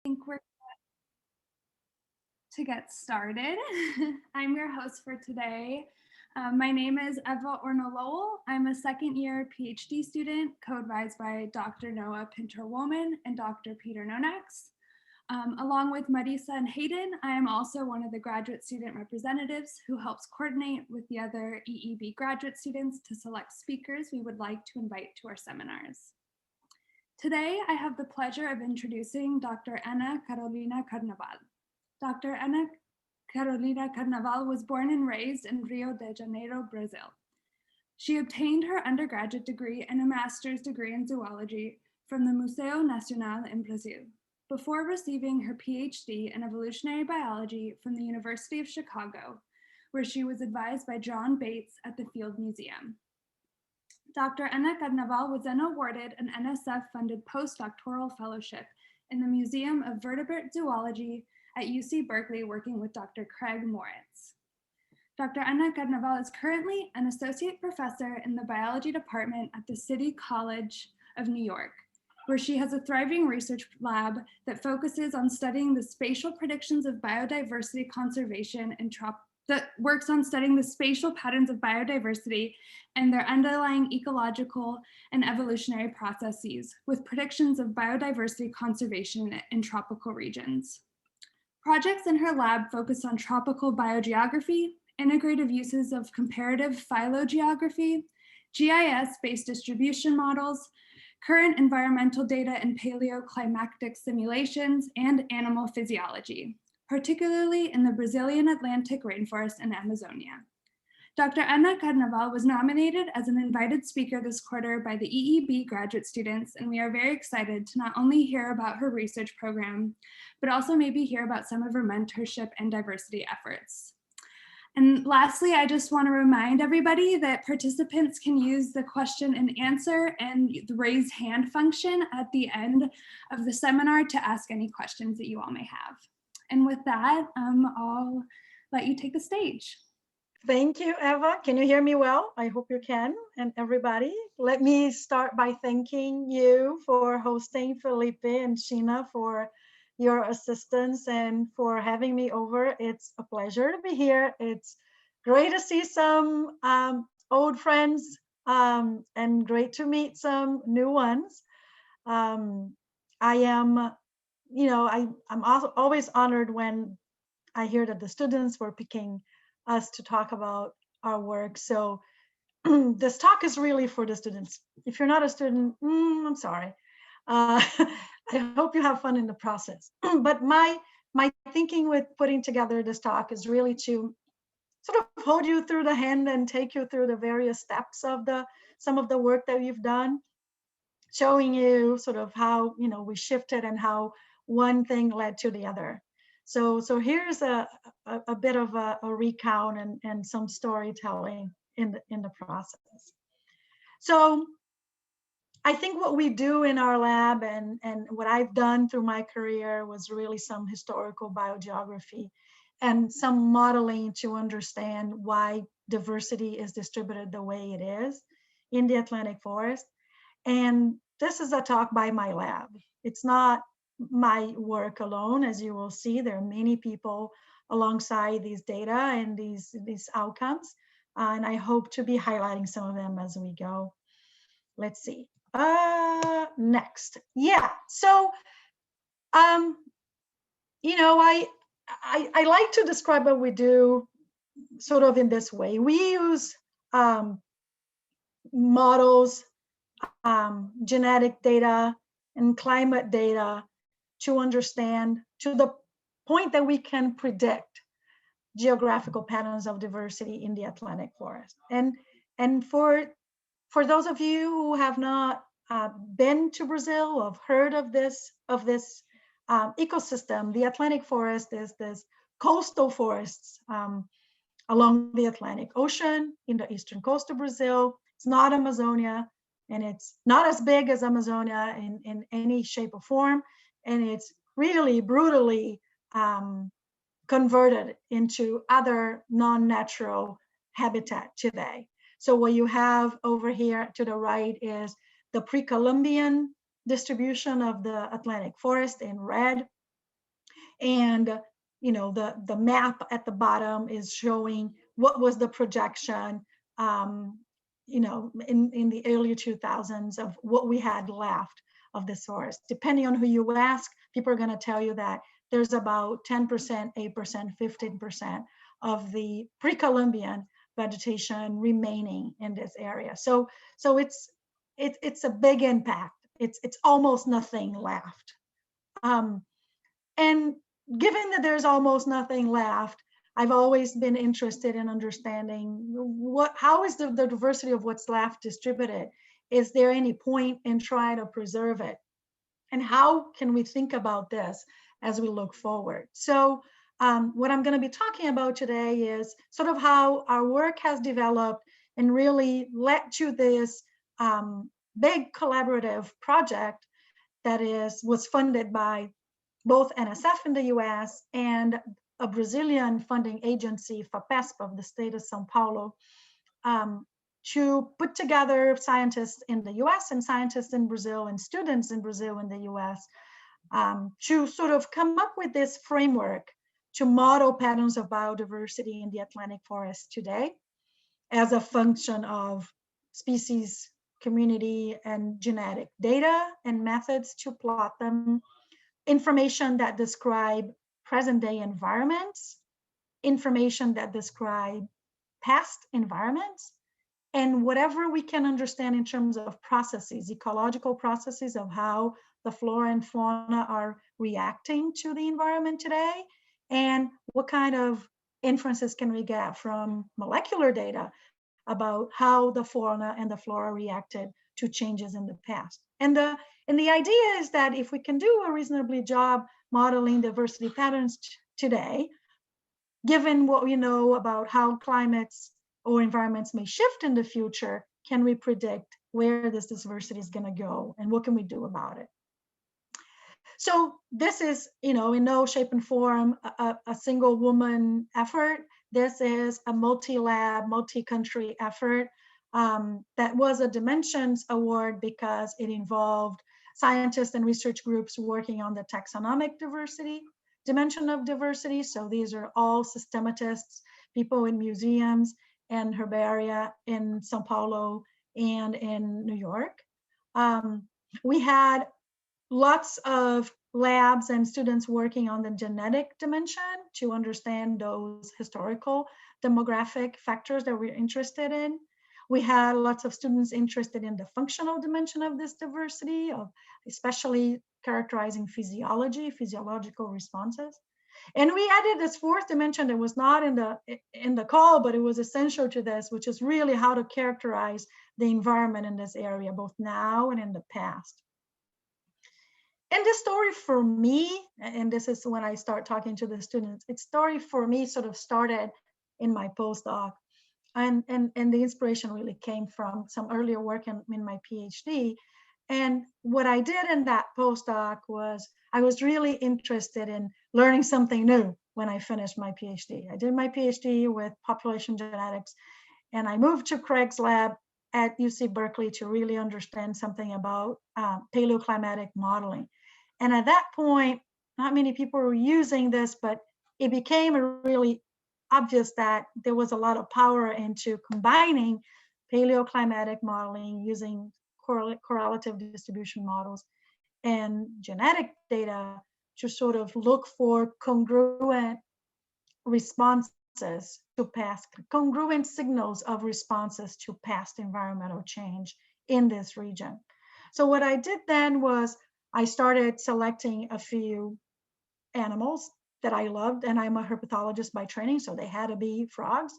think we're to get started. I'm your host for today. My name is Eva Orno-Lowell. I'm a second year PhD student co-advised by Dr. Noah Pinter-Woolman and Dr. Peter Nonax. Along with Marisa and Hayden, I am also one of the graduate student representatives who helps coordinate with the other EEB graduate students to select speakers we would like to invite to our seminars. Today, I have the pleasure of introducing Dr. Ana Carolina Carnaval. Dr. Ana Carolina Carnaval was born and raised in Rio de Janeiro, Brazil. She obtained her undergraduate degree and a master's degree in zoology from the Museu Nacional in Brazil, before receiving her PhD in evolutionary biology from the University of Chicago, where she was advised by John Bates at the Field Museum. Dr. Ana Carnaval was then awarded an NSF-funded postdoctoral fellowship in the Museum of Vertebrate Zoology at UC Berkeley, working with Dr. Craig Moritz. Dr. Ana Carnaval is currently an associate professor in the biology department at the City College of New York, where she has a thriving research lab that focuses on studying the spatial predictions of biodiversity conservation and that works on studying the spatial patterns of biodiversity and their underlying ecological and evolutionary processes with predictions of biodiversity conservation in tropical regions. Projects in her lab focus on tropical biogeography, integrative uses of comparative phylogeography, GIS-based distribution models, current environmental data and paleoclimatic simulations, and animal physiology, particularly in the Brazilian Atlantic rainforest and Amazonia. Dr. Ana Carnaval was nominated as an invited speaker this quarter by the EEB graduate students, and we are very excited to not only hear about her research program, but also maybe hear about some of her mentorship and diversity efforts. And lastly, I just want to remind everybody that participants can use the question and answer and the raise hand function at the end of the seminar to ask any questions that you all may have. And with that, I'll let you take the stage. Thank you, Eva. Can you hear me well? I hope you can. And everybody, let me start by thanking you for hosting Felipe and Sheena for your assistance and for having me over. It's a pleasure to be here. It's great to see some old friends and great to meet some new ones. I am, I'm also always honored when I hear that the students were picking us to talk about our work. So this talk is really for the students. If you're not a student, I'm sorry. I hope you have fun in the process. But my thinking with putting together this talk is really to sort of hold you through the hand and take you through the various steps of some of the work that we've done, showing you sort of how we shifted and how one thing led to the other. So here's a bit of a recount and some storytelling in the process. So I think what we do in our lab and what I've done through my career was really some historical biogeography and some modeling to understand why diversity is distributed the way it is in the Atlantic forest. And this is a talk by my lab. It's not my work alone. As you will see, there are many people alongside these data and these outcomes. And I hope to be highlighting some of them as we go. Let's see. Next. Yeah. So, I like to describe what we do sort of in this way. We use models, genetic data, and climate data to understand, to the point that we can predict geographical patterns of diversity in the Atlantic forest. And for those of you who have not been to Brazil or have heard of this ecosystem, the Atlantic forest is this coastal forests along the Atlantic Ocean in the eastern coast of Brazil. It's not Amazonia, and it's not as big as Amazonia in any shape or form. And it's really brutally converted into other non-natural habitat today. So what you have over here to the right is the pre-Columbian distribution of the Atlantic forest in red. And the map at the bottom is showing what was the projection in the early 2000s of what we had left of this forest. Depending on who you ask, people are going to tell you that there's about 10%, 8%, 15% of the pre-Columbian vegetation remaining in this area. So it's a big impact. It's almost nothing left. And given that there's almost nothing left, I've always been interested in understanding how is the diversity of what's left distributed? Is there any point in trying to preserve it? And how can we think about this as we look forward? So what I'm going to be talking about today is sort of how our work has developed and really led to this big collaborative project that was funded by both NSF in the US and a Brazilian funding agency, FAPESP, of the state of Sao Paulo, to put together scientists in the US and scientists in Brazil and students in Brazil and the US to sort of come up with this framework to model patterns of biodiversity in the Atlantic forest today as a function of species, community, and genetic data and methods to plot them, information that describe present day environments, information that describe past environments, and whatever we can understand in terms of processes, ecological processes of how the flora and fauna are reacting to the environment today, and what kind of inferences can we get from molecular data about how the fauna and the flora reacted to changes in the past. And the idea is that if we can do a reasonably job modeling diversity patterns today, given what we know about how climates or environments may shift in the future, can we predict where this diversity is going to go and what can we do about it? So this is, in no shape and form a single woman effort. This is a multi-lab, multi-country effort that was a Dimensions Award because it involved scientists and research groups working on the taxonomic diversity, dimension of diversity. So these are all systematists, people in museums and herbaria in Sao Paulo and in New York. We had lots of labs and students working on the genetic dimension to understand those historical demographic factors that we're interested in. We had lots of students interested in the functional dimension of this diversity, of especially characterizing physiology, physiological responses. And we added this fourth dimension that was not in the call, but it was essential to this, which is really how to characterize the environment in this area, both now and in the past. And this story for me, and this is when I start talking to the students, its story for me sort of started in my postdoc. And the inspiration really came from some earlier work in my PhD. And what I did in that postdoc was I was really interested in learning something new when I finished my PhD. I did my PhD with population genetics, and I moved to Craig's lab at UC Berkeley to really understand something about paleoclimatic modeling. And at that point, not many people were using this, but it became really obvious that there was a lot of power into combining paleoclimatic modeling using correlative distribution models and genetic data to sort of look for congruent responses to past, congruent signals of responses to past environmental change in this region. So what I did then was I started selecting a few animals that I loved, and I'm a herpetologist by training, so they had to be frogs.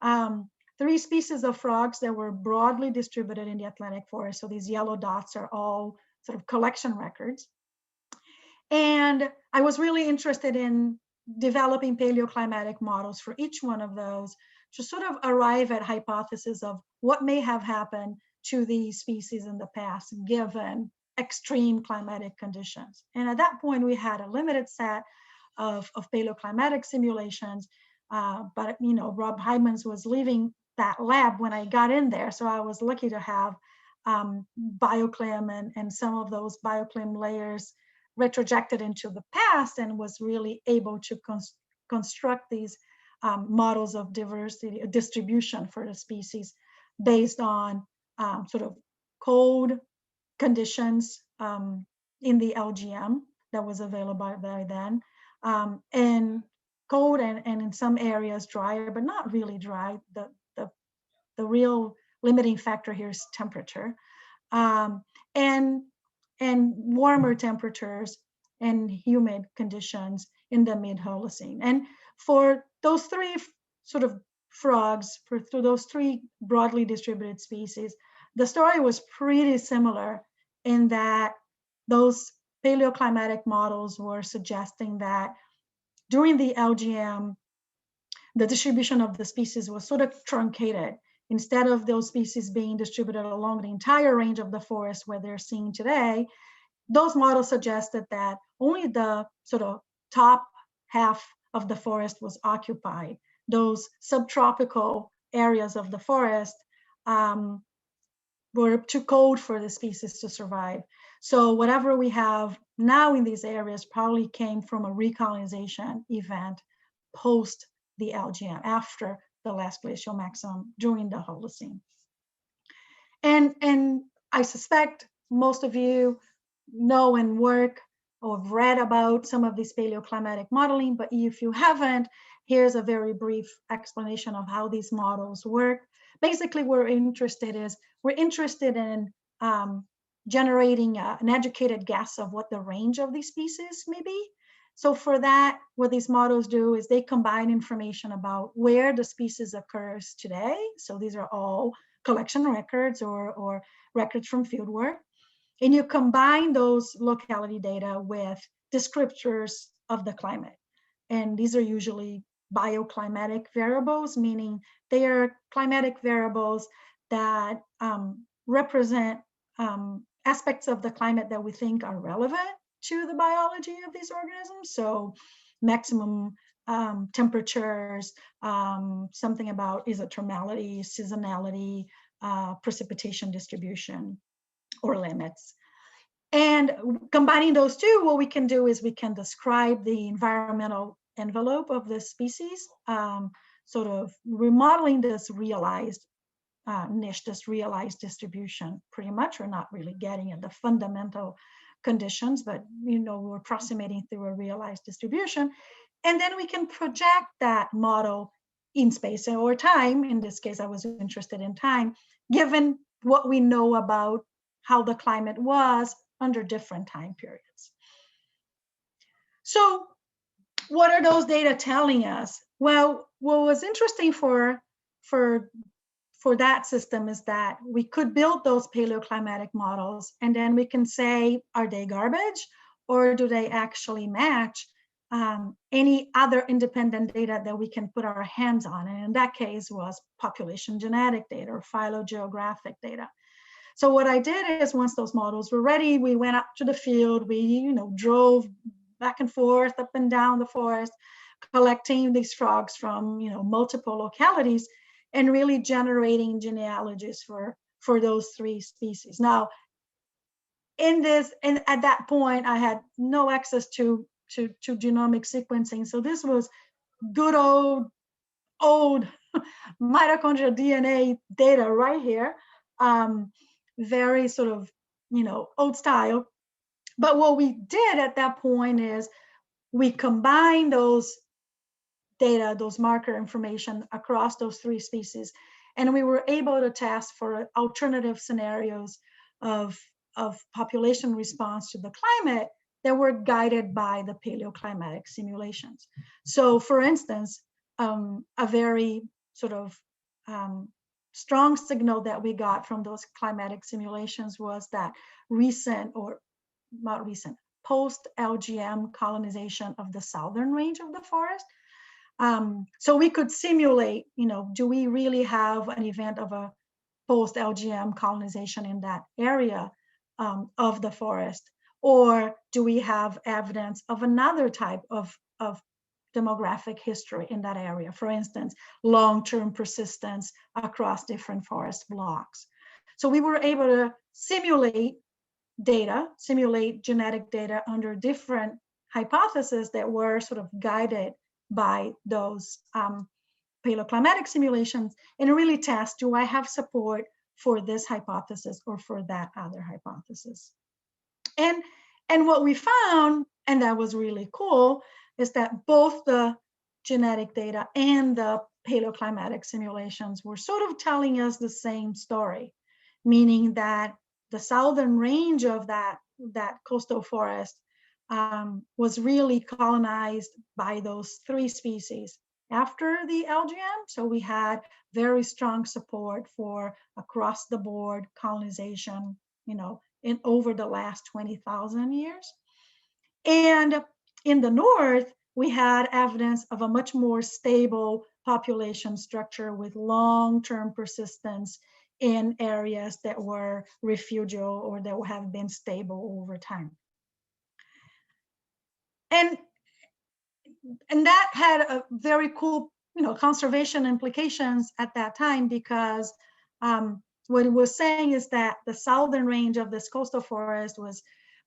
3 species of frogs that were broadly distributed in the Atlantic forest. So these yellow dots are all sort of collection records. And I was really interested in developing paleoclimatic models for each one of those to sort of arrive at hypotheses of what may have happened to these species in the past, given extreme climatic conditions. And at that point, we had a limited set of paleoclimatic simulations, but Rob Hymans was leaving that lab when I got in there, so I was lucky to have bioclim and some of those bioclim layers retrojected into the past and was really able to construct these models of diversity distribution for the species based on sort of cold conditions in the LGM that was available by then, and cold and in some areas drier, but not really dry. The real limiting factor here is temperature, and warmer temperatures and humid conditions in the mid-Holocene. And for those three sort of frogs, for those three broadly distributed species, the story was pretty similar in that those paleoclimatic models were suggesting that during the LGM, the distribution of the species was sort of truncated. Instead of those species being distributed along the entire range of the forest where they're seen today, those models suggested that only the sort of top half of the forest was occupied. Those subtropical areas of the forest were too cold for the species to survive. So whatever we have now in these areas probably came from a recolonization event post the LGM, after the last glacial maximum during the Holocene. And I suspect most of you know and work or have read about some of this paleoclimatic modeling, but if you haven't, here's a very brief explanation of how these models work. Basically, we're interested in generating an educated guess of what the range of these species may be. So for that, what these models do is they combine information about where the species occurs today. So these are all collection records or records from fieldwork. And you combine those locality data with descriptors of the climate. And these are usually bioclimatic variables, meaning they are climatic variables that represent aspects of the climate that we think are relevant to the biology of these organisms. So maximum temperatures, something about isothermality, seasonality, precipitation distribution, or limits. And combining those two, what we can do is we can describe the environmental envelope of the species, sort of remodeling this realized niche, this realized distribution. Pretty much, we're not really getting at the fundamental conditions, but we're approximating through a realized distribution. And then we can project that model in space or time. In this case, I was interested in time, given what we know about how the climate was under different time periods. So what are those data telling us? Well, what was interesting for that system is that we could build those paleoclimatic models, and then we can say, are they garbage, or do they actually match any other independent data that we can put our hands on? And in that case was population genetic data or phylogeographic data. So what I did is, once those models were ready, we went up to the field, we drove back and forth, up and down the forest, collecting these frogs from multiple localities, and really generating genealogies for those three species. Now, at that point, I had no access to genomic sequencing. So this was good old mitochondrial DNA data right here. Very sort of, old style. But what we did at that point is we combined those data, those marker information across those three species, and we were able to test for alternative scenarios of population response to the climate that were guided by the paleoclimatic simulations. So for instance, a very sort of strong signal that we got from those climatic simulations was that post-LGM colonization of the southern range of the forest. So we could simulate, do we really have an event of a post-LGM colonization in that area of the forest? Or do we have evidence of another type of demographic history in that area? For instance, long-term persistence across different forest blocks. So we were able to simulate data, simulate genetic data under different hypotheses that were sort of guided by those paleoclimatic simulations, and really test, do I have support for this hypothesis or for that other hypothesis? And what we found, and that was really cool, is that both the genetic data and the paleoclimatic simulations were sort of telling us the same story, meaning that the southern range of that coastal forest was really colonized by those three species after the LGM. So we had very strong support for across the board colonization, in over the last 20,000 years. And in the north, we had evidence of a much more stable population structure with long-term persistence in areas that were refugial or that have been stable over time. And that had a very cool, conservation implications at that time, because what it was saying is that the southern range of this coastal forest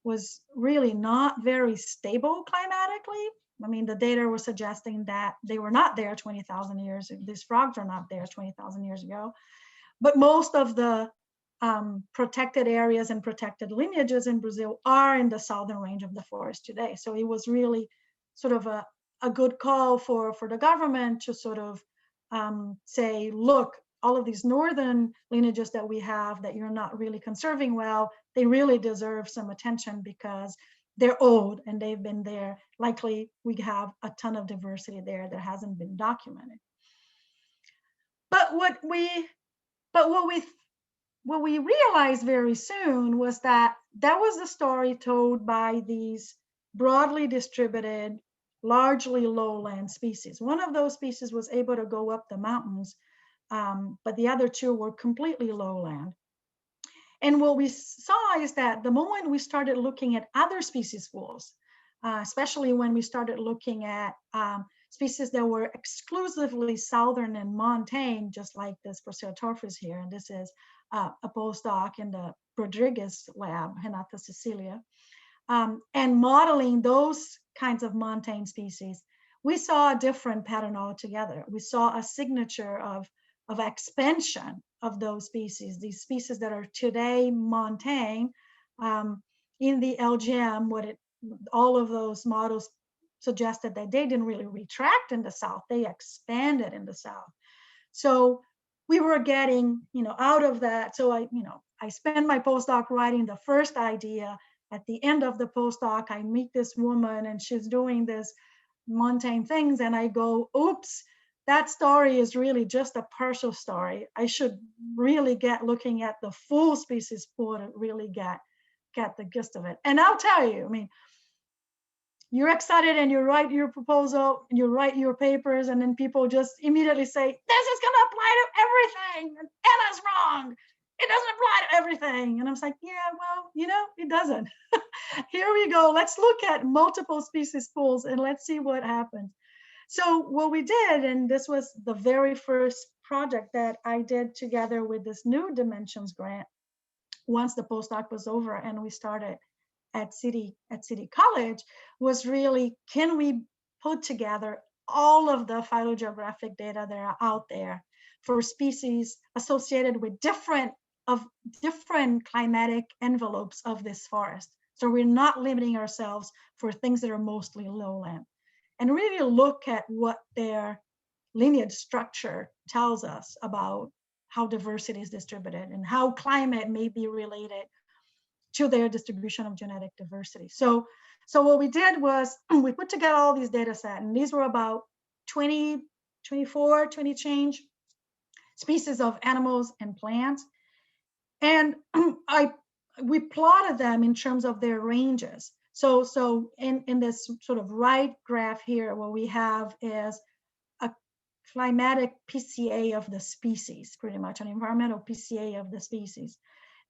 was really not very stable climatically. I mean, the data was suggesting that they were not there 20,000 years. These frogs are not there 20,000 years ago. But most of the protected areas and protected lineages in Brazil are in the southern range of the forest today. So it was really sort of a good call for the government to sort of say, look, all of these northern lineages that we have that you're not really conserving well, they really deserve some attention because they're old and they've been there. Likely we have a ton of diversity there that hasn't been documented. But what we realized very soon was that was the story told by these broadly distributed, largely lowland species. One of those species was able to go up the mountains, but the other two were completely lowland. And what we saw is that the moment we started looking at other species pools, especially when we started looking at species that were exclusively southern and montane, just like this Proceotorphis here, and this is a postdoc in the Rodriguez lab, Renata Cecilia, and modeling those kinds of montane species, we saw a different pattern altogether. We saw a signature of expansion of those species, these species that are today montane. In the LGM, all of those models suggested that they didn't really retract in the south, they expanded in the south. So we were getting, out of that. So I spent my postdoc writing the first idea. At the end of the postdoc, I meet this woman and she's doing this montane things, and I go, oops, that story is really just a partial story. I should really get looking at the full species pool to really get the gist of it. And I'll tell you, I mean, you're excited and you write your proposal and you write your papers, and then people just immediately say, this is going to apply to everything, and Anna's wrong. It doesn't apply to everything. And I was like, yeah, well, it doesn't. Here we go. Let's look at multiple species pools and let's see what happens. So what we did, and this was the very first project that I did together with this New Dimensions grant, once the postdoc was over and we started at City College, was really, can we put together all of the phylogeographic data that are out there for species associated with different climatic envelopes of this forest. So we're not limiting ourselves for things that are mostly lowland, and really look at what their lineage structure tells us about how diversity is distributed and how climate may be related to their distribution of genetic diversity. So what we did was we put together all these data sets, and these were about 20 change species of animals and plants. And we plotted them in terms of their ranges. So in this sort of right graph here, what we have is a climatic PCA of the species, pretty much an environmental PCA of the species.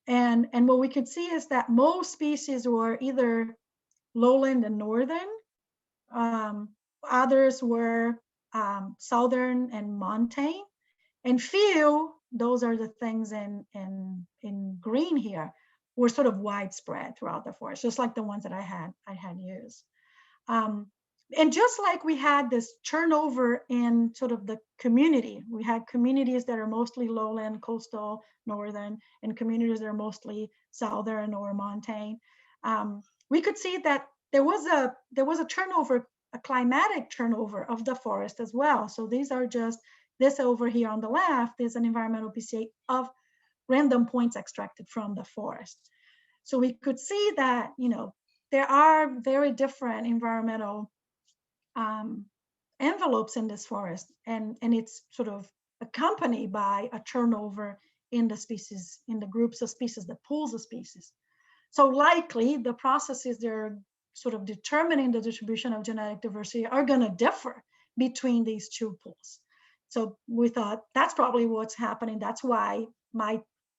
And what we could see is that most species were either lowland and northern, others were southern and montane, and few, those are the things in green here, were sort of widespread throughout the forest, just like the ones that I had used. And just like we had this turnover in sort of the community, we had communities that are mostly lowland, coastal, northern, and communities that are mostly southern or montane. We could see that there was a turnover, a climatic turnover of the forest as well. So these are just, this over here on the left is an environmental PCA of random points extracted from the forest. So we could see that, there are very different environmental envelopes in this forest, and it's sort of accompanied by a turnover in the species, in the groups of species, the pools of species. So likely the processes that are sort of determining the distribution of genetic diversity are going to differ between these two pools. So we thought that's probably what's happening. That's why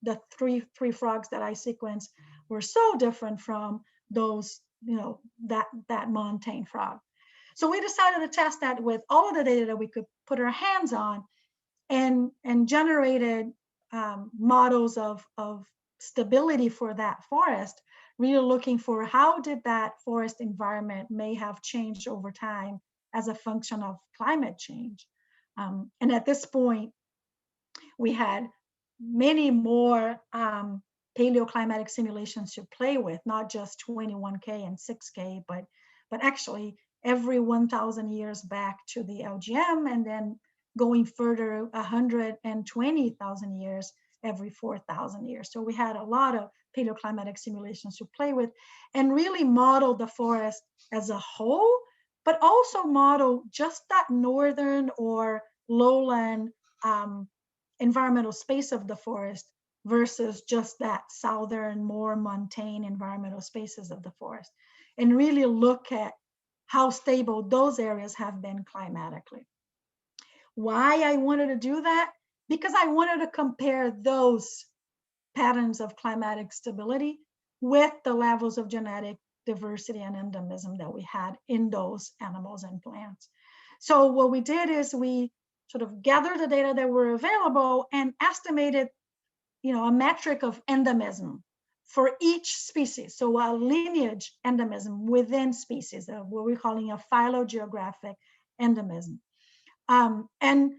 the three frogs that I sequenced were so different from those, that montane frog. So we decided to test that with all of the data that we could put our hands on, and generated models of stability for that forest, really looking for how did that forest environment may have changed over time as a function of climate change. And at this point, we had many more paleoclimatic simulations to play with, not just 21K and 6K, but actually every 1,000 years back to the LGM, and then going further 120,000 years every 4,000 years. So we had a lot of paleoclimatic simulations to play with and really model the forest as a whole, but also model just that northern or lowland environmental space of the forest versus just that southern, more montane environmental spaces of the forest, and really look at how stable those areas have been climatically. Why I wanted to do that? Because I wanted to compare those patterns of climatic stability with the levels of genetic diversity and endemism that we had in those animals and plants. So what we did is we sort of gathered the data that were available and estimated, a metric of endemism for each species. So a lineage endemism within species, what we're calling a phylogeographic endemism. And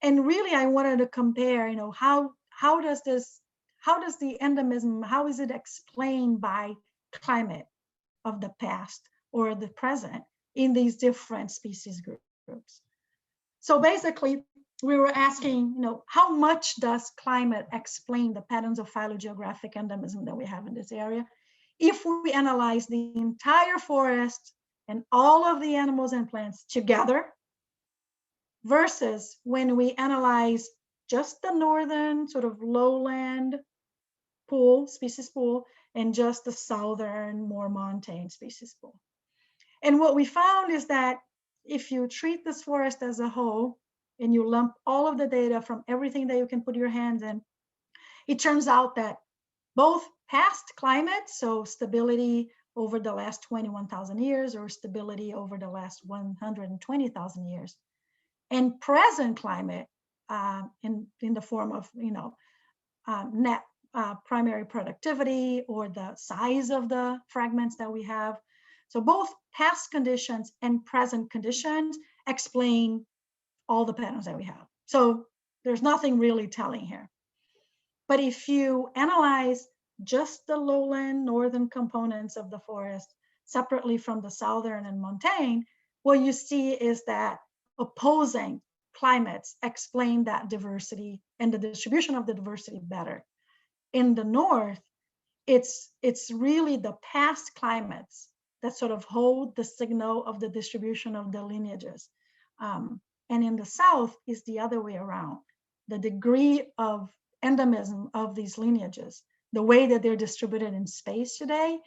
really I wanted to compare, how does the endemism, how is it explained by climate of the past or the present in these different species groups? So basically, we were asking, how much does climate explain the patterns of phylogeographic endemism that we have in this area? If we analyze the entire forest and all of the animals and plants together, versus when we analyze just the northern sort of lowland species pool, and just the southern, more montane species pool. And what we found is that if you treat this forest as a whole, and you lump all of the data from everything that you can put your hands in, it turns out that both past climate, so stability over the last 21,000 years or stability over the last 120,000 years, and present climate in the form of net primary productivity or the size of the fragments that we have. So both past conditions and present conditions explain all the patterns that we have. So there's nothing really telling here. But if you analyze just the lowland northern components of the forest separately from the southern and montane, what you see is that opposing climates explain that diversity and the distribution of the diversity better. In the north, it's really the past climates that sort of hold the signal of the distribution of the lineages. And in the south is the other way around. The degree of endemism of these lineages, the way that they're distributed in space today,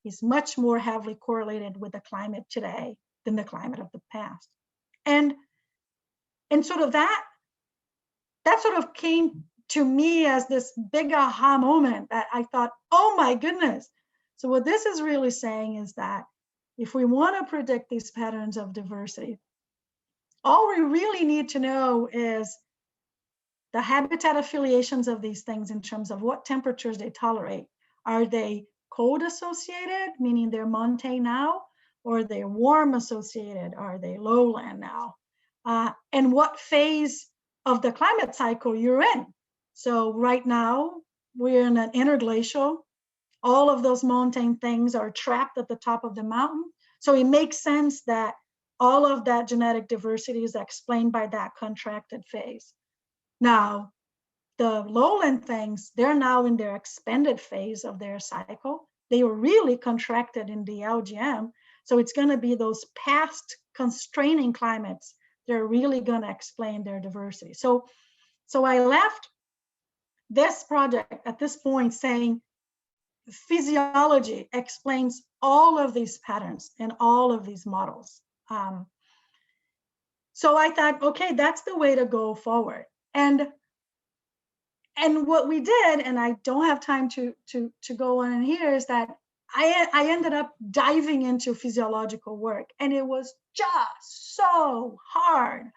is much more heavily correlated with the climate today than the climate of the past. And sort of that sort of came to me as this big aha moment that I thought, oh my goodness. So what this is really saying is that if we want to predict these patterns of diversity, all we really need to know is the habitat affiliations of these things in terms of what temperatures they tolerate Are they cold associated, meaning they're montane now, or are they warm associated? Are they lowland now? And what phase of the climate cycle you're in. So right now, we're in an interglacial. All of those montane things are trapped at the top of the mountain. So it makes sense that all of that genetic diversity is explained by that contracted phase. Now, the lowland things, they're now in their expanded phase of their cycle. They were really contracted in the LGM. So it's going to be those past constraining climates that are really going to explain their diversity. So I left this project at this point saying physiology explains all of these patterns and all of these models. So I thought, okay, that's the way to go forward. And what we did, and I don't have time to go on here, is that I ended up diving into physiological work, and it was just so hard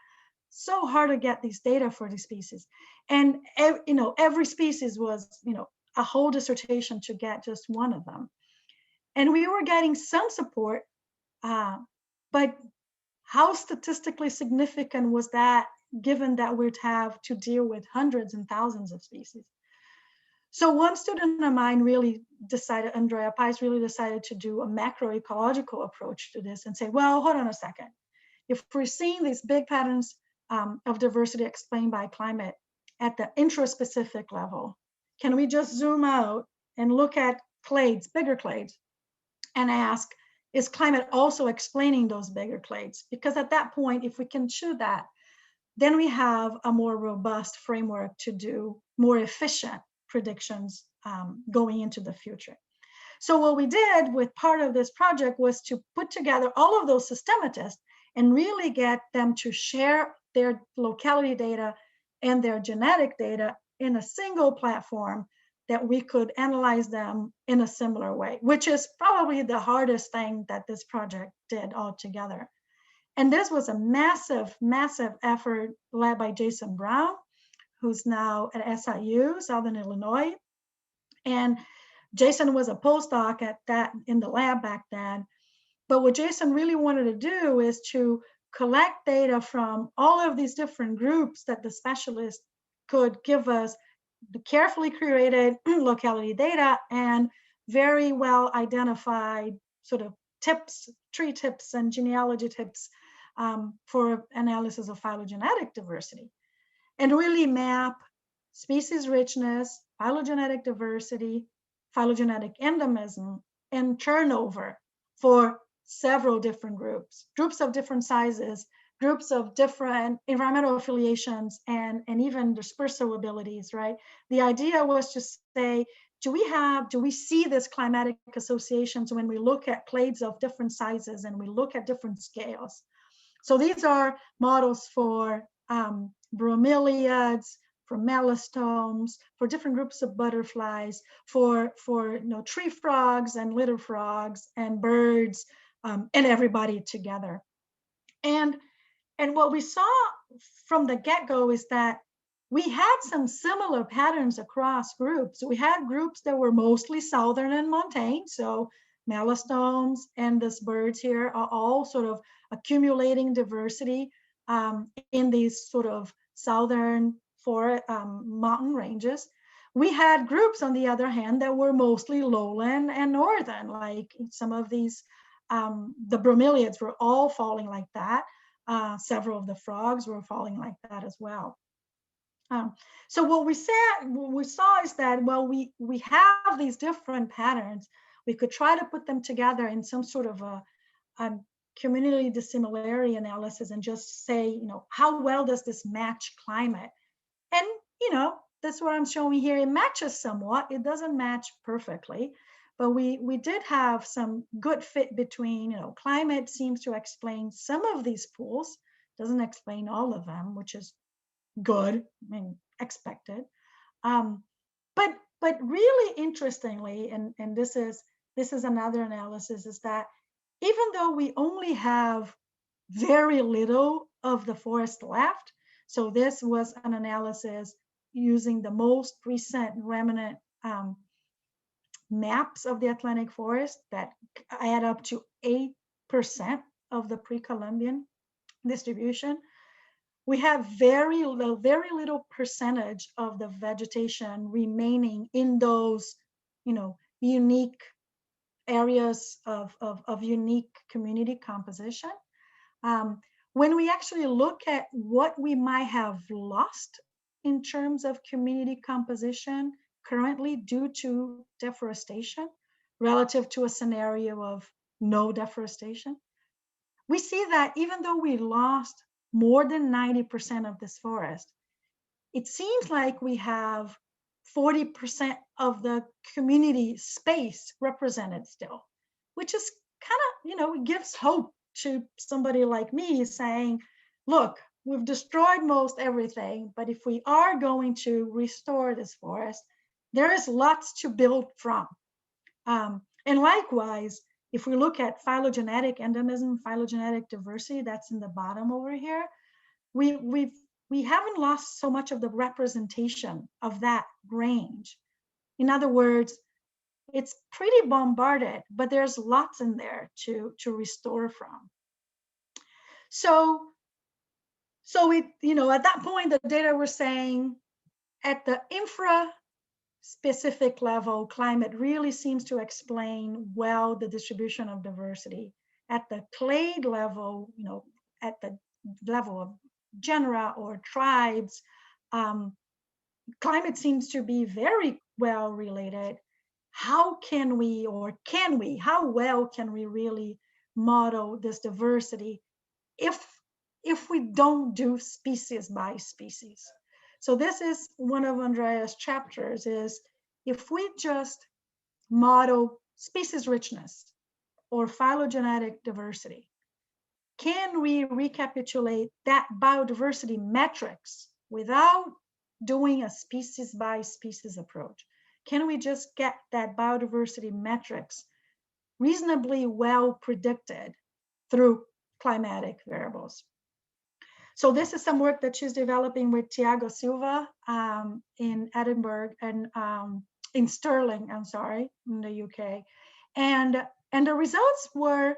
to get these data for these species. And every species was a whole dissertation to get just one of them. And we were getting some support, but how statistically significant was that, given that we'd have to deal with hundreds and thousands of species? So one student of mine really decided, Andrea Pais really decided to do a macroecological approach to this and say, well, hold on a second. If we're seeing these big patterns of diversity explained by climate at the intraspecific level, can we just zoom out and look at clades, bigger clades, and ask, is climate also explaining those bigger clades? Because at that point, if we can do that, then we have a more robust framework to do more efficient predictions going into the future. So what we did with part of this project was to put together all of those systematists and really get them to share their locality data and their genetic data in a single platform that we could analyze them in a similar way, which is probably the hardest thing that this project did altogether. And this was a massive, massive effort led by Jason Brown, who's now at SIU, Southern Illinois. And Jason was a postdoc at that in the lab back then. But what Jason really wanted to do is to collect data from all of these different groups that the specialists could give us the carefully curated locality data and very well identified sort of tips, tree tips and genealogy tips for analysis of phylogenetic diversity, and really map species richness, phylogenetic diversity, phylogenetic endemism, and turnover for several different groups of different sizes, groups of different environmental affiliations, and even dispersal abilities, right? The idea was to say, do we see this climatic associations when we look at clades of different sizes and we look at different scales? So these are models for bromeliads, for melastomes, for different groups of butterflies, for tree frogs and litter frogs and birds, and everybody together. And what we saw from the get-go is that we had some similar patterns across groups. We had groups that were mostly southern and montane, so melastomes and these birds here are all sort of accumulating diversity in these sort of southern mountain ranges. We had groups, on the other hand, that were mostly lowland and northern, like some of these, the bromeliads were all falling like that. Several of the frogs were falling like that as well. So what we saw is that, well, we have these different patterns. We could try to put them together in some sort of a community dissimilarity analysis and just say, how well does this match climate? And, that's what I'm showing here. It matches somewhat. It doesn't match perfectly, but we did have some good fit between, climate seems to explain some of these pools, doesn't explain all of them, which is good and expected. But really interestingly, and this is another analysis, is that even though we only have very little of the forest left, so this was an analysis using the most recent remnant maps of the Atlantic forest that add up to 8% of the pre-Columbian distribution. We have very little percentage of the vegetation remaining in those, unique areas of unique community composition. When we actually look at what we might have lost in terms of community composition currently due to deforestation relative to a scenario of no deforestation, we see that even though we lost more than 90% of this forest, it seems like we have 40% of the community space represented still, which is kind of, it gives hope to somebody like me saying, look, we've destroyed most everything, but if we are going to restore this forest, there is lots to build from. And likewise, if we look at phylogenetic endemism, phylogenetic diversity, that's in the bottom over here, we haven't lost so much of the representation of that range. In other words, it's pretty bombarded, but there's lots in there to restore from. So it, at that point, the data were saying at the infra-specific level, climate really seems to explain well the distribution of diversity. At the clade level, at the level of genera or tribes, climate seems to be very well related. How well can we really model this diversity if we don't do species by species? So this is one of Andrea's chapters, is if we just model species richness or phylogenetic diversity, can we recapitulate that biodiversity metrics without doing a species by species approach? Can we just get that biodiversity metrics reasonably well predicted through climatic variables? So this is some work that she's developing with Tiago Silva in Edinburgh and in Stirling, in the UK. And the results were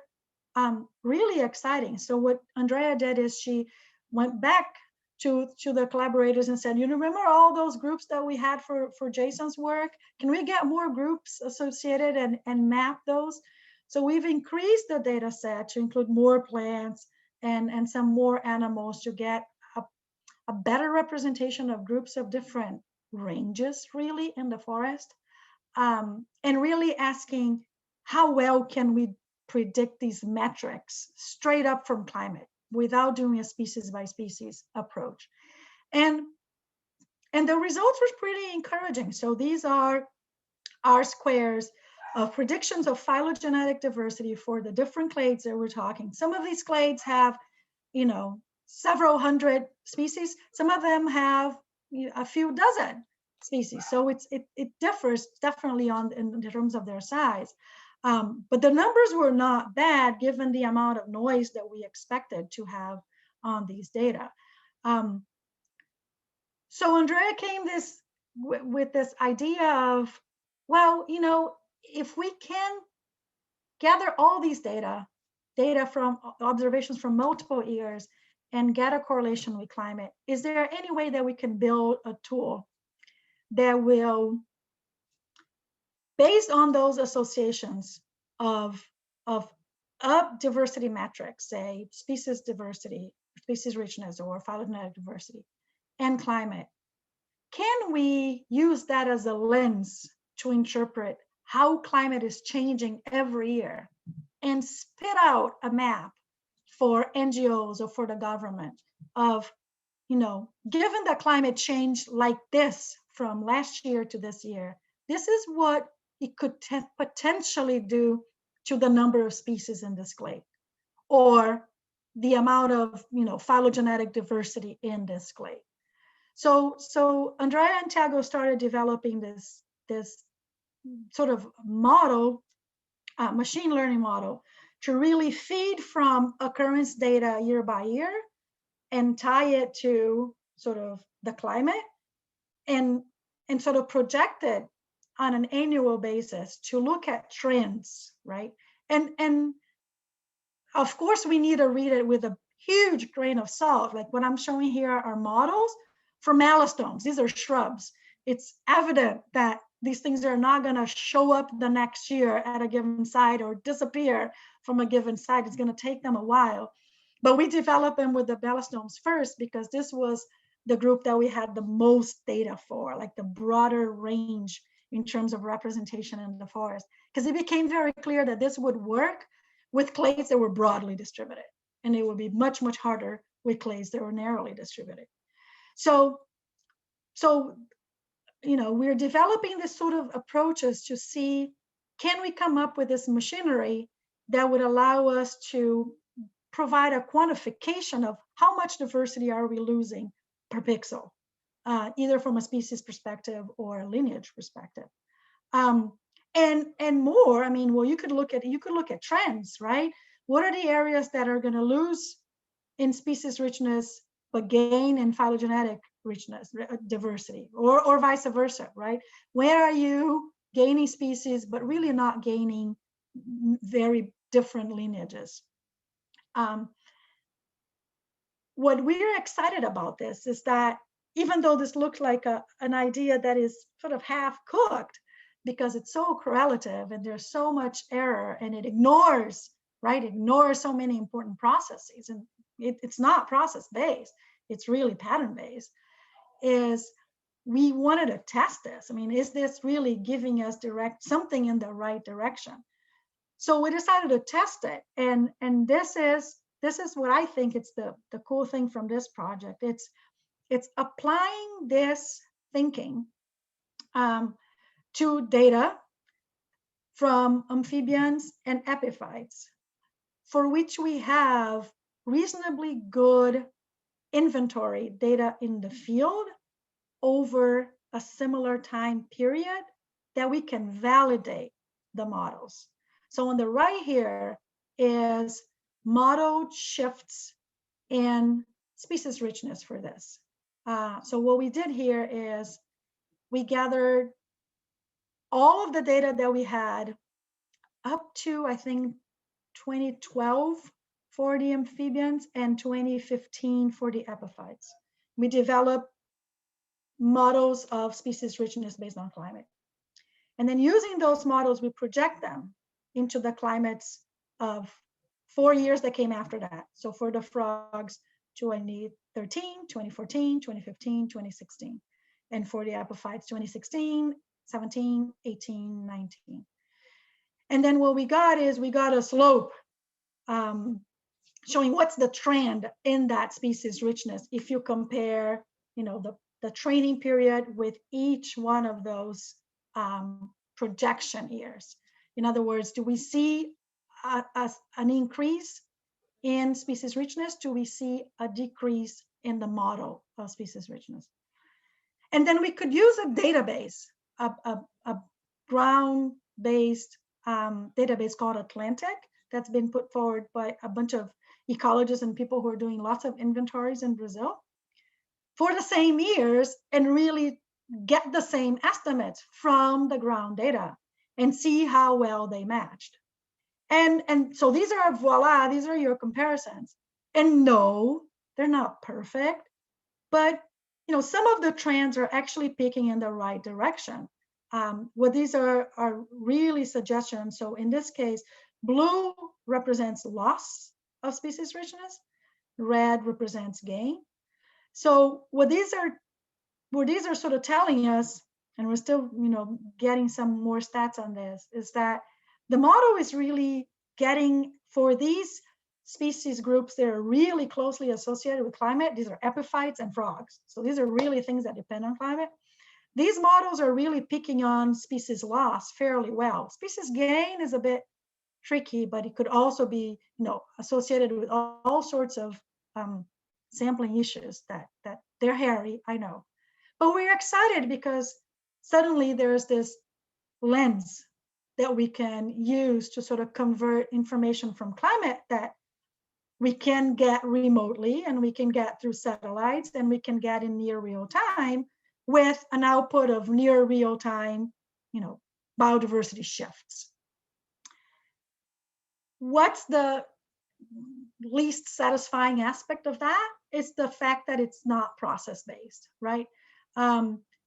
really exciting. So what Andrea did is she went back to the collaborators and said, you remember all those groups that we had for Jason's work? Can we get more groups associated and map those? So we've increased the data set to include more plants and some more animals to get a better representation of groups of different ranges really in the forest. And really asking how well can we predict these metrics straight up from climate without doing a species by species approach. And the results were pretty encouraging. So these are R-squares of predictions of phylogenetic diversity for the different clades that we're talking. Some of these clades have, several hundred species. Some of them have a few dozen species. So it differs definitely in terms of their size. But the numbers were not bad given the amount of noise that we expected to have on these data. So Andrea came with this idea of, well, if we can gather all these data from observations from multiple years and get a correlation with climate, is there any way that we can build a tool that will, based on those associations of diversity metrics, say species diversity, species richness, or phylogenetic diversity, and climate, can we use that as a lens to interpret how climate is changing every year and spit out a map for NGOs or for the government of, given that climate changed like this from last year to this year, this is what it could potentially do to the number of species in this glade, or the amount of phylogenetic diversity in this glade. So Andrea and Tiago started developing this sort of model, machine learning model, to really feed from occurrence data year by year and tie it to sort of the climate and sort of project it on an annual basis to look at trends, right? And of course, we need to read it with a huge grain of salt. Like what I'm showing here are models for melastomes. These are shrubs. It's evident that these things are not going to show up the next year at a given site or disappear from a given site. It's going to take them a while. But we developed them with the melastomes first because this was the group that we had the most data for, like the broader range in terms of representation in the forest. Because it became very clear that this would work with clades that were broadly distributed, and it would be much, much harder with clades that were narrowly distributed. So we're developing this sort of approaches to see, can we come up with this machinery that would allow us to provide a quantification of how much diversity are we losing per pixel, either from a species perspective or a lineage perspective. And more, I mean, well, you could look at trends, right? What are the areas that are going to lose in species richness but gain in phylogenetic richness, diversity, or vice versa, right? Where are you gaining species but really not gaining very different lineages? What we're excited about this is that even though this looks like an idea that is sort of half cooked, because it's so correlative and there's so much error and it ignores so many important processes, and it's not process-based, it's really pattern-based, is we wanted to test this. I mean, is this really giving us something in the right direction? So we decided to test it, and this is what I think it's the cool thing from this project. It's applying this thinking to data from amphibians and epiphytes, for which we have reasonably good inventory data in the field over a similar time period that we can validate the models. So on the right here is modeled shifts in species richness for this. So what we did here is we gathered all of the data that we had up to, I think, 2012 for the amphibians and 2015 for the epiphytes. We developed models of species richness based on climate. And then using those models, we project them into the climates of 4 years that came after that. So for the frogs, 2013, 2014, 2015, 2016. And for the epiphytes, 2016, 17, 18, 19. And then what we got is a slope showing what's the trend in that species richness if you compare, the training period with each one of those projection years. In other words, do we see an increase in species richness? Do we see a decrease in the model of species richness? And then we could use a database, a ground-based database called Atlantic that's been put forward by a bunch of ecologists and people who are doing lots of inventories in Brazil for the same years, and really get the same estimates from the ground data and see how well they matched. And so these are, voila, these are your comparisons. And no, they're not perfect, but some of the trends are actually picking in the right direction. What these are really suggestions. So in this case, blue represents loss of species richness, red represents gain. So what these are sort of telling us, and we're still getting some more stats on this, is that the model is really getting, for these species groups that are really closely associated with climate, these are epiphytes and frogs. So these are really things that depend on climate. These models are really picking on species loss fairly well. Species gain is a bit tricky, but it could also be associated with all sorts of sampling issues that they're hairy, I know. But we're excited because suddenly there's this lens that we can use to sort of convert information from climate that we can get remotely, and we can get through satellites, and we can get in near real time with an output of near real time biodiversity shifts. What's the least satisfying aspect of that? Is the fact that it's not process-based, right?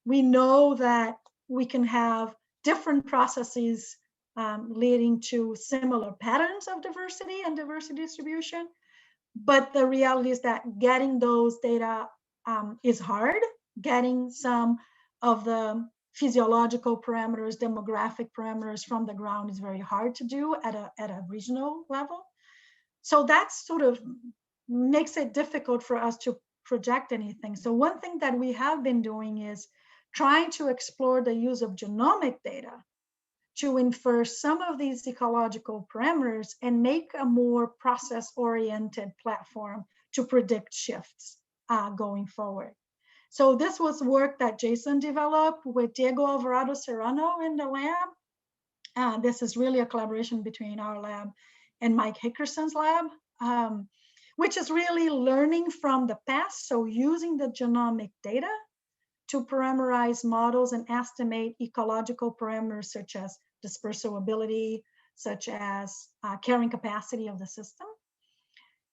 We know that we can have different processes leading to similar patterns of diversity and diversity distribution, but the reality is that getting those data is hard. Getting some of the physiological parameters, demographic parameters from the ground is very hard to do at a regional level. So that sort of makes it difficult for us to project anything. So one thing that we have been doing is trying to explore the use of genomic data to infer some of these ecological parameters and make a more process-oriented platform to predict shifts going forward. So this was work that Jason developed with Diego Alvarado Serrano in the lab. This is really a collaboration between our lab and Mike Hickerson's lab, which is really learning from the past. So using the genomic data to parameterize models and estimate ecological parameters such as dispersal ability, such as carrying capacity of the system.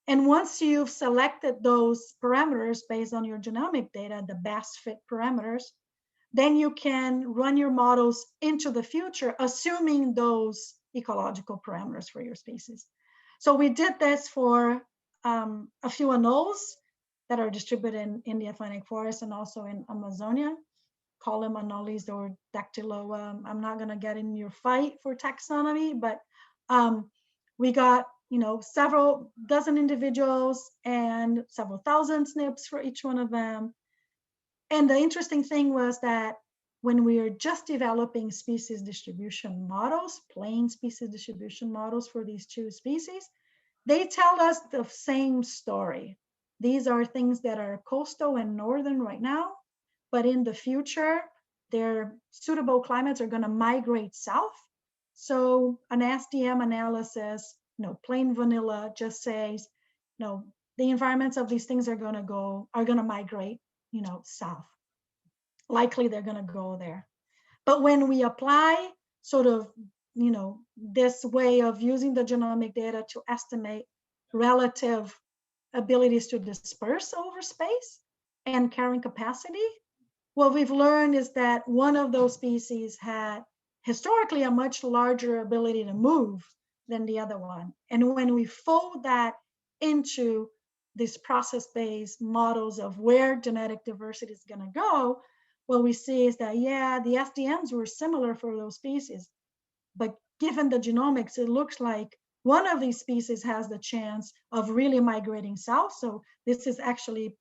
And once you've selected those parameters based on your genomic data, the best fit parameters, then you can run your models into the future, assuming those ecological parameters for your species. So we did this for a few anoles that are distributed in the Atlantic forest and also in Amazonia. Call them anoles or dactylo. I'm not going to get in your fight for taxonomy, but we got several dozen individuals and several thousand SNPs for each one of them. And the interesting thing was that when we are just developing species distribution models, plain species distribution models for these two species, they tell us the same story. These are things that are coastal and northern right now, but in the future, their suitable climates are going to migrate south. So an SDM analysis, plain vanilla, just says, the environments of these things are going to migrate, south. Likely they're going to go there. But when we apply sort of, this way of using the genomic data to estimate relative abilities to disperse over space and carrying capacity, what we've learned is that one of those species had historically a much larger ability to move than the other one. And when we fold that into these process-based models of where genetic diversity is going to go, what we see is that, yeah, the SDMs were similar for those species, but given the genomics, it looks like one of these species has the chance of really migrating south. So this is actually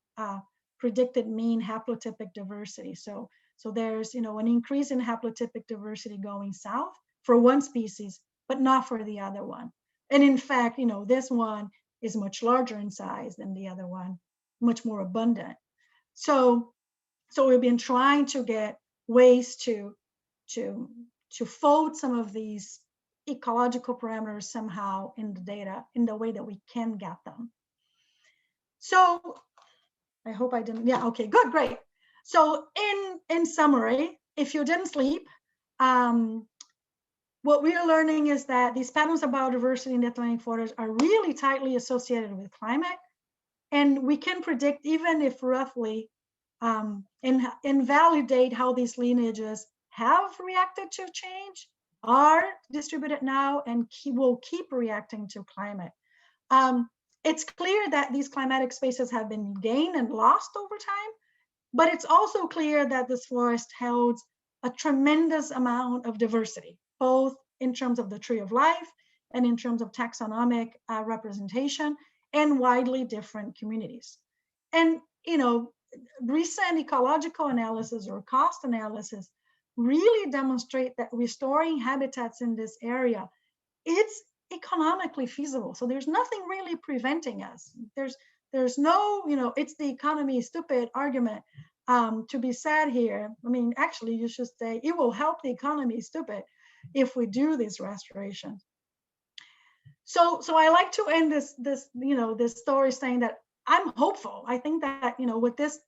predicted mean haplotypic diversity. So there's an increase in haplotypic diversity going south for one species, but not for the other one. And in fact, this one is much larger in size than the other one, much more abundant. So we've been trying to get ways to fold some of these ecological parameters somehow in the data in the way that we can get them. So I hope I didn't, yeah, okay, good, great. So in summary, if you didn't sleep, what we're learning is that these patterns of biodiversity in the Atlantic forest are really tightly associated with climate. And we can predict, even if roughly, and validate how these lineages have reacted to change, are distributed now, and will keep reacting to climate. It's clear that these climatic spaces have been gained and lost over time, but it's also clear that this forest holds a tremendous amount of diversity, both in terms of the tree of life and in terms of taxonomic representation and widely different communities. And, recent ecological analysis or cost analysis really demonstrate that restoring habitats in this area, it's economically feasible. So there's nothing really preventing us. There's no, it's the economy is stupid argument to be said here. I mean, actually, you should say it will help the economy is stupid if we do this restoration. So I like to end this story saying that I'm hopeful. I think that, what this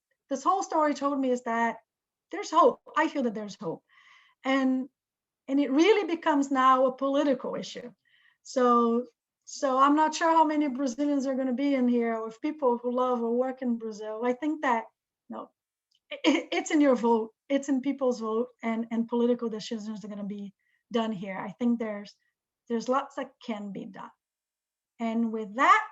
whole story told me is that there's hope. I feel that there's hope. And and it really becomes now a political issue. So I'm not sure how many Brazilians are going to be in here, or if people who love or work in Brazil. I think that, you know, it's in your vote, it's in people's vote, and political decisions are going to be done here. I think there's lots that can be done. And with that,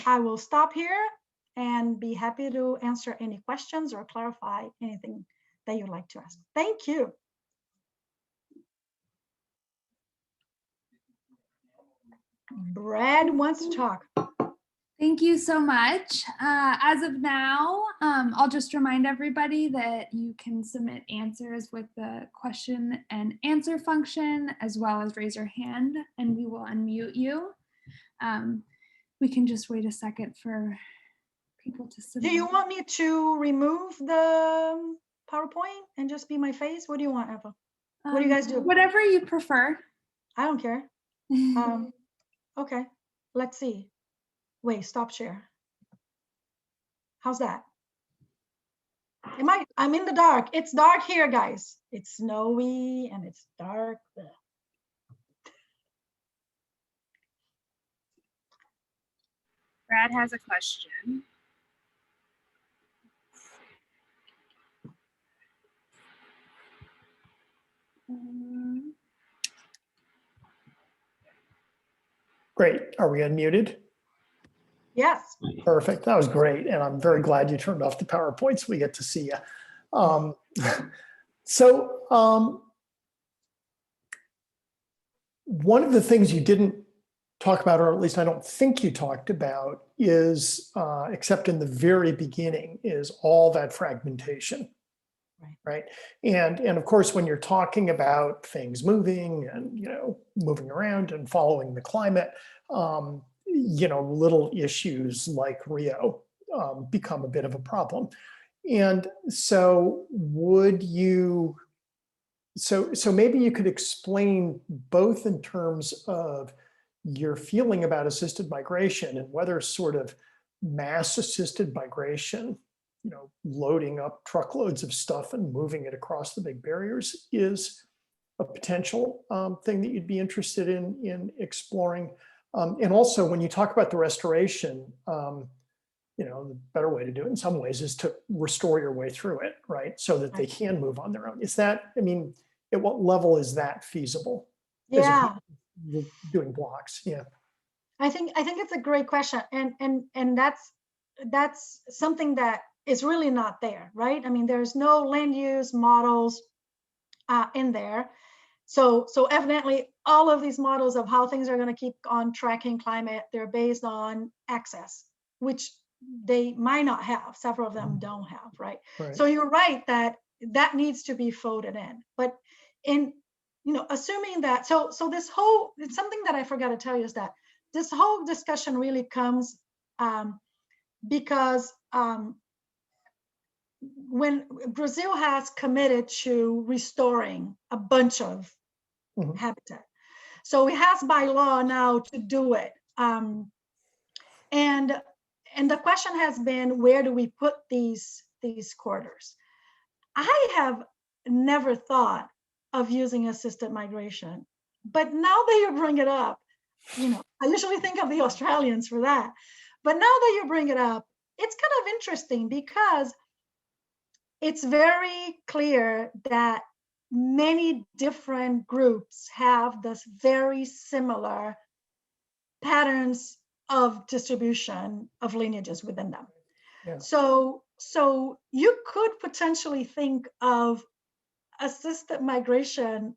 I will stop here and be happy to answer any questions or clarify anything that you'd like to ask. Thank you. Brad wants to talk. Thank you so much. As of now, I'll just remind everybody that you can submit answers with the question and answer function, as well as raise your hand, and we will unmute you. We can just wait a second for people to submit. Do you want me to remove the PowerPoint and just be my face? What do you want, Eva? What do you guys do? Whatever you prefer. I don't care. Okay, let's see. Wait, stop share. How's that? I'm in the dark. It's dark here, guys. It's snowy and it's dark. Brad has a question. Great. Are we unmuted? Yes. Perfect. That was great. And I'm very glad you turned off the PowerPoint so we get to see you. One of the things you didn't talk about, or at least I don't think you talked about, is, except in the very beginning, is all that fragmentation. Right. And of course, when you're talking about things moving and, you know, moving around and following the climate, you know, little issues like Rio become a bit of a problem. And so would you, so maybe you could explain both in terms of your feeling about assisted migration and whether sort of mass assisted migration, you know, loading up truckloads of stuff and moving it across the big barriers is a potential thing that you'd be interested in exploring. And also when you talk about the restoration, you know, the better way to do it in some ways is to restore your way through it, right? So that they can move on their own. Is that, I mean, at what level is that feasible? Yeah. Doing blocks, yeah. I think it's a great question. And that's something that is really not there, right? I mean, there's no land use models in there. So evidently all of these models of how things are going to keep on tracking climate, they're based on access, which they might not have. Several of them don't have, right? So you're right that needs to be folded in. But in, you know, assuming that, so this whole, it's something that I forgot to tell you is that this whole discussion really comes because when Brazil has committed to restoring a bunch of habitat, so it has by law now to do it, and the question has been, where do we put these corridors? I have never thought of using assisted migration, but now that you bring it up, you know, I usually think of the Australians for that, but now that you bring it up, it's kind of interesting because it's very clear that many different groups have this very similar patterns of distribution of lineages within them. Yeah. So you could potentially think of assisted migration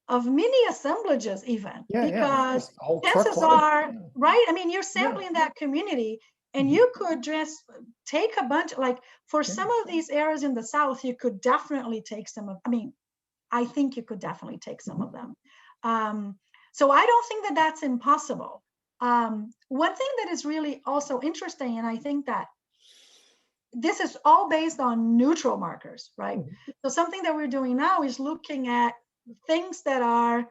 of mini assemblages even, because chances are, right? I mean, you're sampling that community, and you could just take a bunch, like for some of these areas in the South, you could definitely take some of, I mean, I think you could definitely take some of them. So I don't think that that's impossible. One thing that is really also interesting, and I think that this is all based on neutral markers, right? So something that we're doing now is looking at things that are,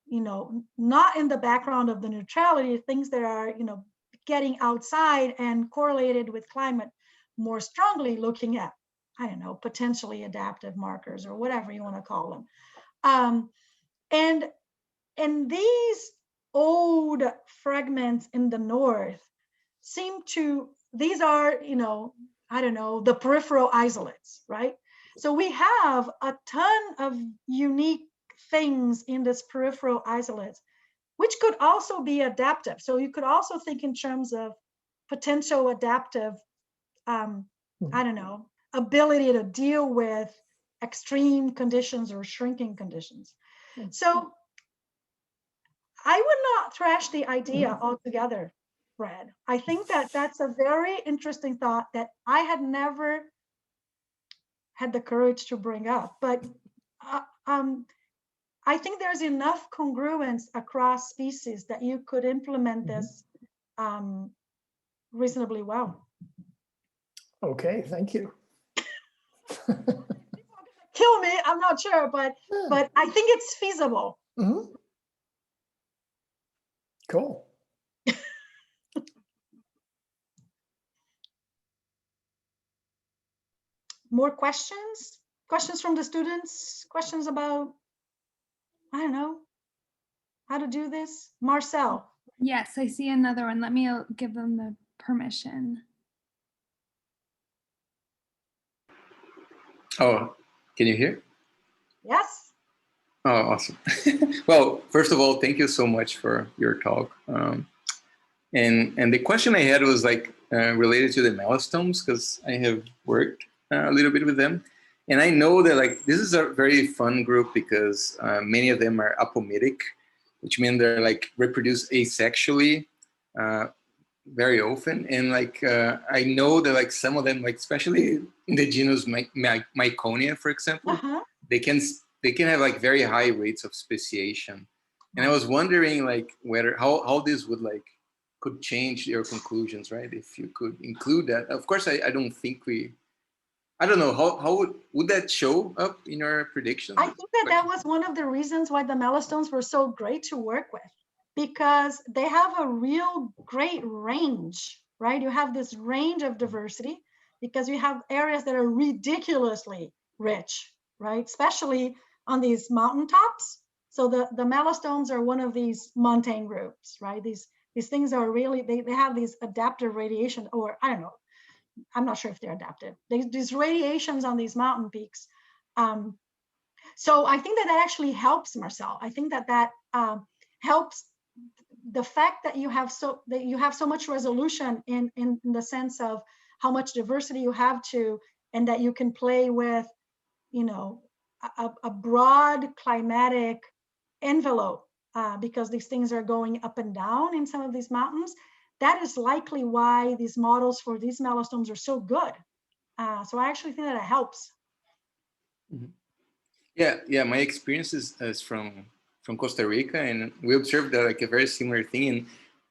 you know, not in the background of the neutrality, things that are, you know, getting outside and correlated with climate more strongly, looking at, I don't know, potentially adaptive markers or whatever you want to call them. And these old fragments in the north seem to, these are, I don't know, the peripheral isolates, right? So we have a ton of unique things in this peripheral isolates, which could also be adaptive. So you could also think in terms of potential adaptive, I don't know, ability to deal with extreme conditions or shrinking conditions. So I would not trash the idea altogether, Brad. I think that that's a very interesting thought that I had never had the courage to bring up. But I think there's enough congruence across species that you could implement this reasonably well. Okay, thank you. Kill me, I'm not sure, but I think it's feasible. Cool. More questions? Questions from the students? Questions about, I don't know, how to do this? Marcel. Yes, I see another one. Let me give them the permission. Oh, can you hear? Yes. Oh, awesome. Well, first of all, thank you so much for your talk. And the question I had was like related to the melastomes, because I have worked a little bit with them. And I know that like this is a very fun group because many of them are apomitic, which means they're like reproduce asexually very often. And like I know that like some of them, like especially in the genus Myconia, for example, they can have like very high rates of speciation. And I was wondering like whether how this would like could change your conclusions, right? If you could include that. Of course, I don't think I don't know, how would that show up in your predictions? I think that was one of the reasons why the melastomes were so great to work with, because they have a real great range, right? You have this range of diversity because you have areas that are ridiculously rich, right? Especially on these mountaintops. So the melastomes are one of these montane groups, right? These things are really, they have these adaptive radiation, or I don't know, I'm not sure if they're adaptive. These radiations on these mountain peaks. So I think that actually helps, Marcel. I think that helps the fact that you have so much resolution in the sense of how much diversity you have and that you can play with, a broad climatic envelope because these things are going up and down in some of these mountains. That is likely why these models for these melastomes are so good. So I actually think that it helps. Yeah. My experience is from Costa Rica, and we observed that like a very similar thing. And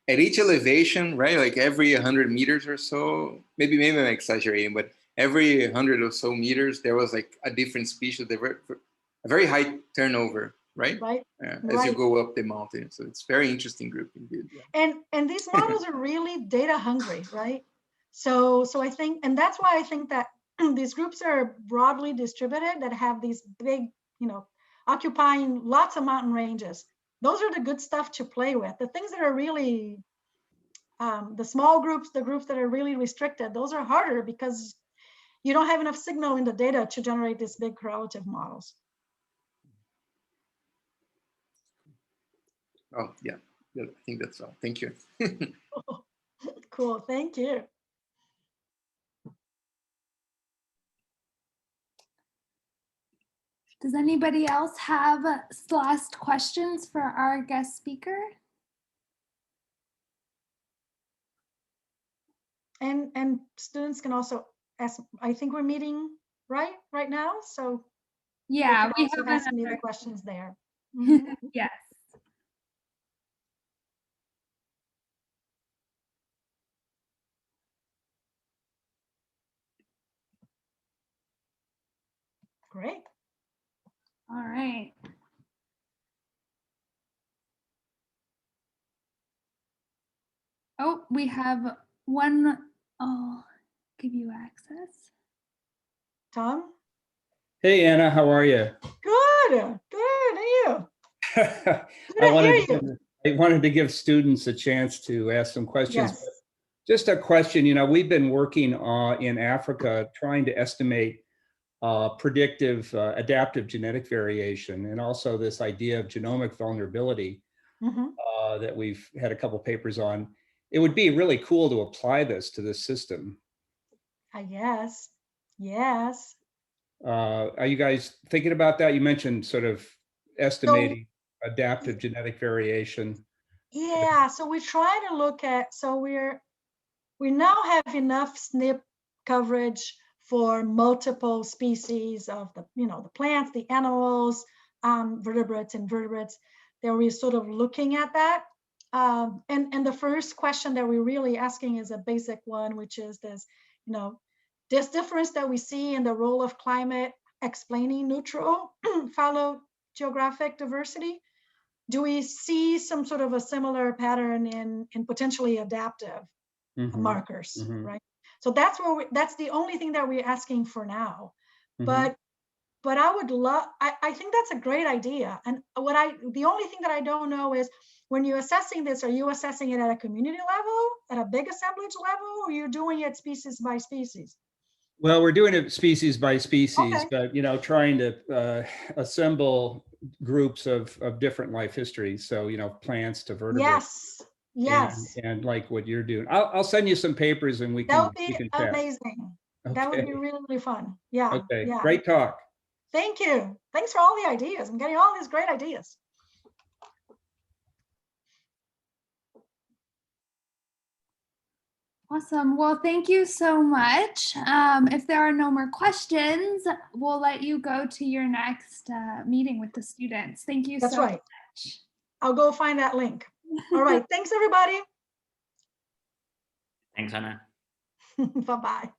at each elevation, right, like every 100 meters or so, maybe I'm exaggerating, but every 100 or so meters, there was like a different species. There were a very high turnover, right? As you go up the mountain. So it's very interesting group indeed. Yeah. And these models are really data hungry, right? So I think, and that's why I think that these groups are broadly distributed, that have these big, occupying lots of mountain ranges. Those are the good stuff to play with. The things that are really, the small groups, the groups that are really restricted, those are harder because you don't have enough signal in the data to generate these big correlative models. Oh, yeah. I think that's all. Thank you. Cool. Thank you. Does anybody else have last questions for our guest speaker? And students can also ask, I think we're meeting right now. So yeah, we have ask me the questions there. Yes. Great. All right. Oh, we have one. I'll give you access. Tom? Hey, Anna, how are you? Good. I wanted to give students a chance to ask some questions. Yes. Just a question, we've been working in Africa trying to estimate predictive adaptive genetic variation, and also this idea of genomic vulnerability that we've had a couple papers on. It would be really cool to apply this to this system. Yes. Yes. Are you guys thinking about that? You mentioned sort of estimating adaptive genetic variation. Yeah, so we try to look at, we now have enough SNP coverage for multiple species of the plants, the animals, vertebrates, invertebrates. That we're sort of looking at that. And the first question that we're really asking is a basic one, which is this difference that we see in the role of climate explaining neutral phylogeographic diversity. Do we see some sort of a similar pattern in potentially adaptive markers, right? So that's that's the only thing that we're asking for now. But I would love, I think that's a great idea. And the only thing that I don't know is, when you're assessing this, are you assessing it at a community level, at a big assemblage level, or you're doing it species by species? Well, we're doing it species by species, Okay. but trying to assemble groups of different life histories. So plants to vertebrates. Yes. And like what you're doing. I'll send you some papers and we That would can be chat. amazing. Okay. That would be really, really fun. Yeah. Okay. Yeah. Great talk. Thank you. Thanks for all the ideas. I'm getting all these great ideas. Awesome. Well, thank you so much. If there are no more questions, we'll let you go to your next meeting with the students. Thank you so much. I'll go find that link. All right. Thanks, everybody. Thanks, Anna. Bye-bye.